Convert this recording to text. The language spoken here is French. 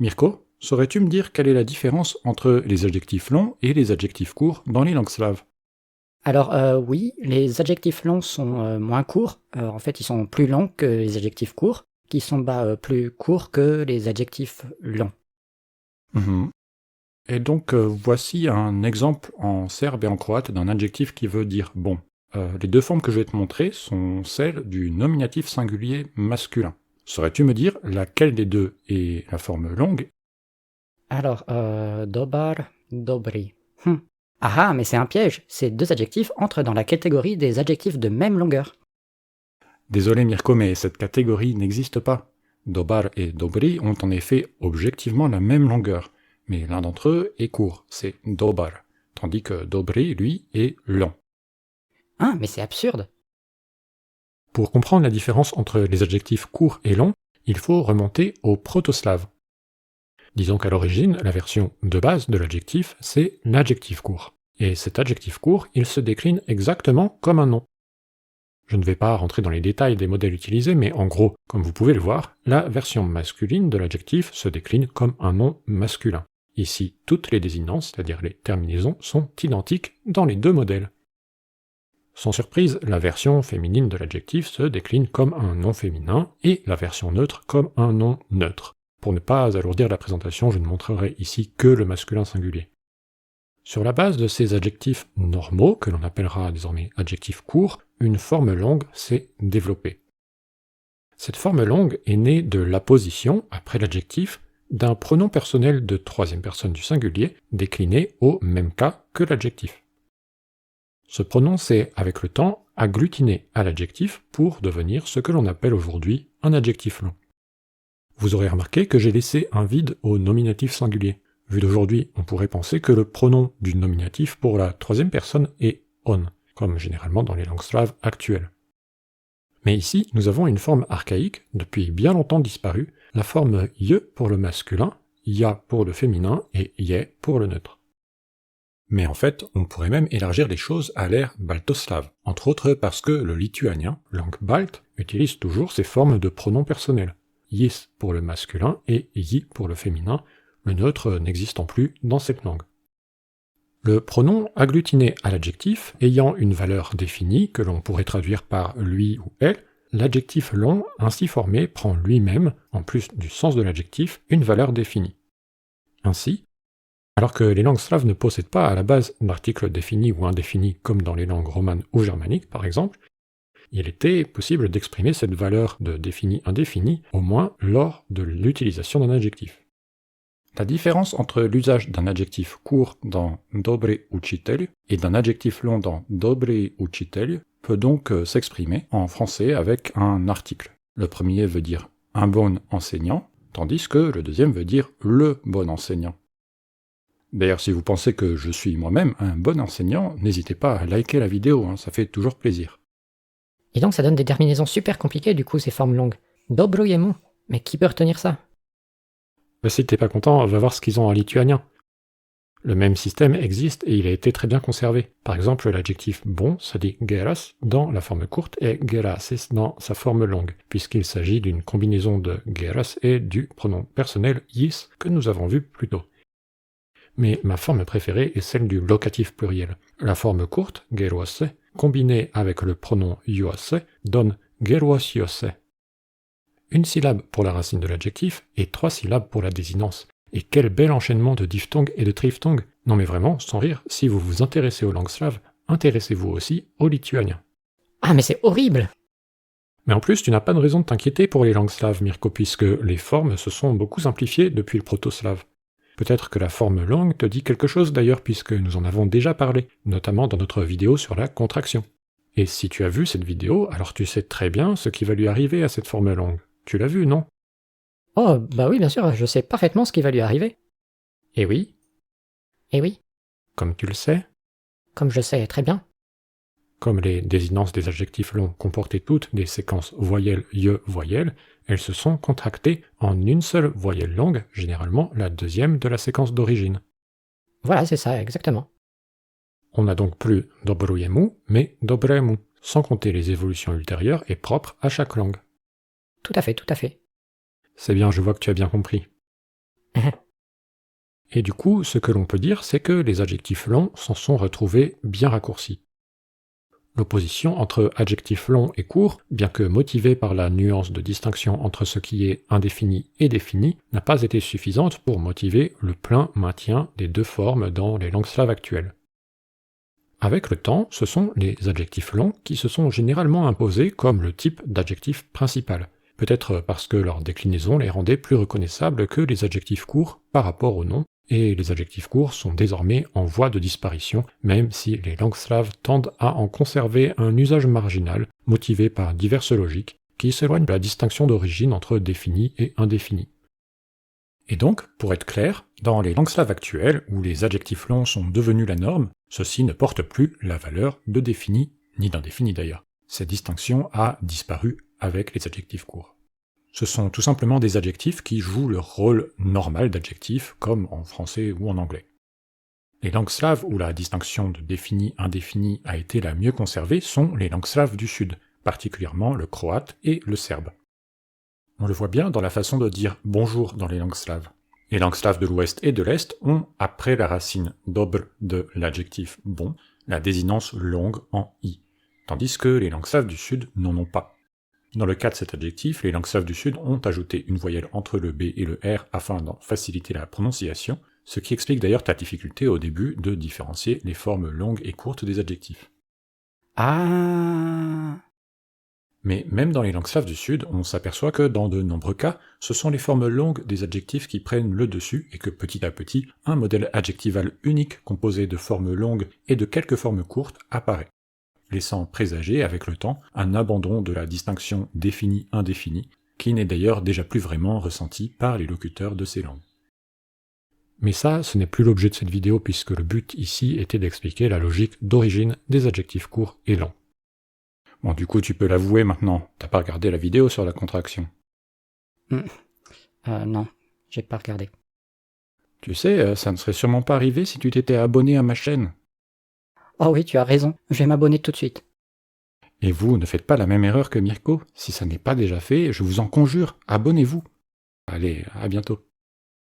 Mirko, saurais-tu me dire quelle est la différence entre les adjectifs longs et les adjectifs courts dans les langues slaves? Alors oui, les adjectifs longs sont moins courts. En fait, ils sont plus longs que les adjectifs courts, qui sont plus courts que les adjectifs longs. Mhm. Et donc, voici un exemple en serbe et en croate d'un adjectif qui veut dire bon. Les deux formes que je vais te montrer sont celles du nominatif singulier masculin. Saurais-tu me dire laquelle des deux est la forme longue? Alors, dobar, dobri. Ah, mais c'est un piège. Ces deux adjectifs entrent dans la catégorie des adjectifs de même longueur. Désolé Mirko, mais cette catégorie n'existe pas. Dobar et dobri ont en effet objectivement la même longueur, mais l'un d'entre eux est court, c'est dobar, tandis que dobri, lui, est long. Ah, mais c'est absurde. Pour comprendre la différence entre les adjectifs courts et longs, il faut remonter au proto-slave. Disons qu'à l'origine, la version de base de l'adjectif, c'est l'adjectif court. Et cet adjectif court, il se décline exactement comme un nom. Je ne vais pas rentrer dans les détails des modèles utilisés, mais en gros, comme vous pouvez le voir, la version masculine de l'adjectif se décline comme un nom masculin. Ici, toutes les désinences, c'est-à-dire les terminaisons, sont identiques dans les deux modèles. Sans surprise, la version féminine de l'adjectif se décline comme un nom féminin et la version neutre comme un nom neutre. Pour ne pas alourdir la présentation, je ne montrerai ici que le masculin singulier. Sur la base de ces adjectifs normaux, que l'on appellera désormais adjectifs courts, une forme longue s'est développée. Cette forme longue est née de l'apposition, après l'adjectif, d'un pronom personnel de troisième personne du singulier, décliné au même cas que l'adjectif. Ce pronom s'est, avec le temps, agglutiné à l'adjectif pour devenir ce que l'on appelle aujourd'hui un adjectif long. Vous aurez remarqué que j'ai laissé un vide au nominatif singulier. Vu d'aujourd'hui, on pourrait penser que le pronom du nominatif pour la troisième personne est on, comme généralement dans les langues slaves actuelles. Mais ici, nous avons une forme archaïque, depuis bien longtemps disparue, la forme ye pour le masculin, ya pour le féminin et ye pour le neutre. Mais en fait, on pourrait même élargir les choses à l'ère baltoslave, entre autres parce que le lituanien, langue balte, utilise toujours ces formes de pronoms personnels. Yis pour le masculin et yi pour le féminin, le neutre n'existant plus dans cette langue. Le pronom agglutiné à l'adjectif ayant une valeur définie que l'on pourrait traduire par lui ou elle, l'adjectif long ainsi formé prend lui-même, en plus du sens de l'adjectif, une valeur définie. Ainsi, alors que les langues slaves ne possèdent pas à la base d'articles définis ou indéfinis comme dans les langues romanes ou germaniques par exemple, il était possible d'exprimer cette valeur de défini-indéfini, au moins lors de l'utilisation d'un adjectif. La différence entre l'usage d'un adjectif court dans dobry učitelj et d'un adjectif long dans dobry učitelj peut donc s'exprimer en français avec un article. Le premier veut dire un bon enseignant, tandis que le deuxième veut dire le bon enseignant. D'ailleurs, si vous pensez que je suis moi-même un bon enseignant, n'hésitez pas à liker la vidéo, ça fait toujours plaisir. Et donc ça donne des terminaisons super compliquées du coup, ces formes longues. Dobrujemu. Mais qui peut retenir ça? Si t'es pas content, va voir ce qu'ils ont en lituanien. Le même système existe et il a été très bien conservé. Par exemple, l'adjectif bon se dit geras dans la forme courte et gerasis dans sa forme longue, puisqu'il s'agit d'une combinaison de geras et du pronom personnel yis que nous avons vu plus tôt. Mais ma forme préférée est celle du locatif pluriel. La forme courte, geroase, combinée avec le pronom yoase, donne geroasiose. Une syllabe pour la racine de l'adjectif et 3 syllabes pour la désinence. Et quel bel enchaînement de diphtongues et de triphtongues! Non mais vraiment, sans rire, si vous vous intéressez aux langues slaves, intéressez-vous aussi au lituanien. Ah mais c'est horrible! Mais en plus, tu n'as pas de raison de t'inquiéter pour les langues slaves, Mirko, puisque les formes se sont beaucoup simplifiées depuis le proto-slave. Peut-être que la forme longue te dit quelque chose d'ailleurs, puisque nous en avons déjà parlé, notamment dans notre vidéo sur la contraction. Et si tu as vu cette vidéo, alors tu sais très bien ce qui va lui arriver à cette forme longue. Tu l'as vu, non? Oh, bah oui, bien sûr, je sais parfaitement ce qui va lui arriver. Eh oui. Eh oui. Comme tu le sais. Comme je sais très bien. Comme les désinences des adjectifs longs comportaient toutes des séquences voyelle-ye-voyelle, elles se sont contractées en une seule voyelle longue, généralement la deuxième de la séquence d'origine. Voilà, c'est ça, exactement. On n'a donc plus dobrujemu, mais dobremu, sans compter les évolutions ultérieures et propres à chaque langue. Tout à fait, tout à fait. C'est bien, je vois que tu as bien compris. Et du coup, ce que l'on peut dire, c'est que les adjectifs longs s'en sont retrouvés bien raccourcis. L'opposition entre adjectifs longs et courts, bien que motivée par la nuance de distinction entre ce qui est indéfini et défini, n'a pas été suffisante pour motiver le plein maintien des deux formes dans les langues slaves actuelles. Avec le temps, ce sont les adjectifs longs qui se sont généralement imposés comme le type d'adjectif principal, peut-être parce que leur déclinaison les rendait plus reconnaissables que les adjectifs courts par rapport aux noms, et les adjectifs courts sont désormais en voie de disparition, même si les langues slaves tendent à en conserver un usage marginal, motivé par diverses logiques, qui s'éloignent de la distinction d'origine entre défini et indéfini. Et donc, pour être clair, dans les langues slaves actuelles, où les adjectifs longs sont devenus la norme, ceux-ci ne portent plus la valeur de défini, ni d'indéfini d'ailleurs. Cette distinction a disparu avec les adjectifs courts. Ce sont tout simplement des adjectifs qui jouent leur rôle normal d'adjectif, comme en français ou en anglais. Les langues slaves où la distinction de défini-indéfini a été la mieux conservée sont les langues slaves du Sud, particulièrement le croate et le serbe. On le voit bien dans la façon de dire bonjour dans les langues slaves. Les langues slaves de l'Ouest et de l'Est ont, après la racine dobr de l'adjectif bon, la désinence longue en i, tandis que les langues slaves du Sud n'en ont pas. Dans le cas de cet adjectif, les langues slaves du Sud ont ajouté une voyelle entre le B et le R afin d'en faciliter la prononciation, ce qui explique d'ailleurs ta difficulté au début de différencier les formes longues et courtes des adjectifs. Ah. Mais même dans les langues slaves du Sud, on s'aperçoit que dans de nombreux cas, ce sont les formes longues des adjectifs qui prennent le dessus et que petit à petit, un modèle adjectival unique composé de formes longues et de quelques formes courtes apparaît, laissant présager avec le temps un abandon de la distinction défini-indéfini, qui n'est d'ailleurs déjà plus vraiment ressenti par les locuteurs de ces langues. Mais ça, ce n'est plus l'objet de cette vidéo puisque le but ici était d'expliquer la logique d'origine des adjectifs courts et longs. Bon, du coup, tu peux l'avouer maintenant, t'as pas regardé la vidéo sur la contraction. Non, j'ai pas regardé. Tu sais, ça ne serait sûrement pas arrivé si tu t'étais abonné à ma chaîne. Oh oui, tu as raison, je vais m'abonner tout de suite. Et vous, ne faites pas la même erreur que Mirko. Si ça n'est pas déjà fait, je vous en conjure, abonnez-vous. Allez, à bientôt.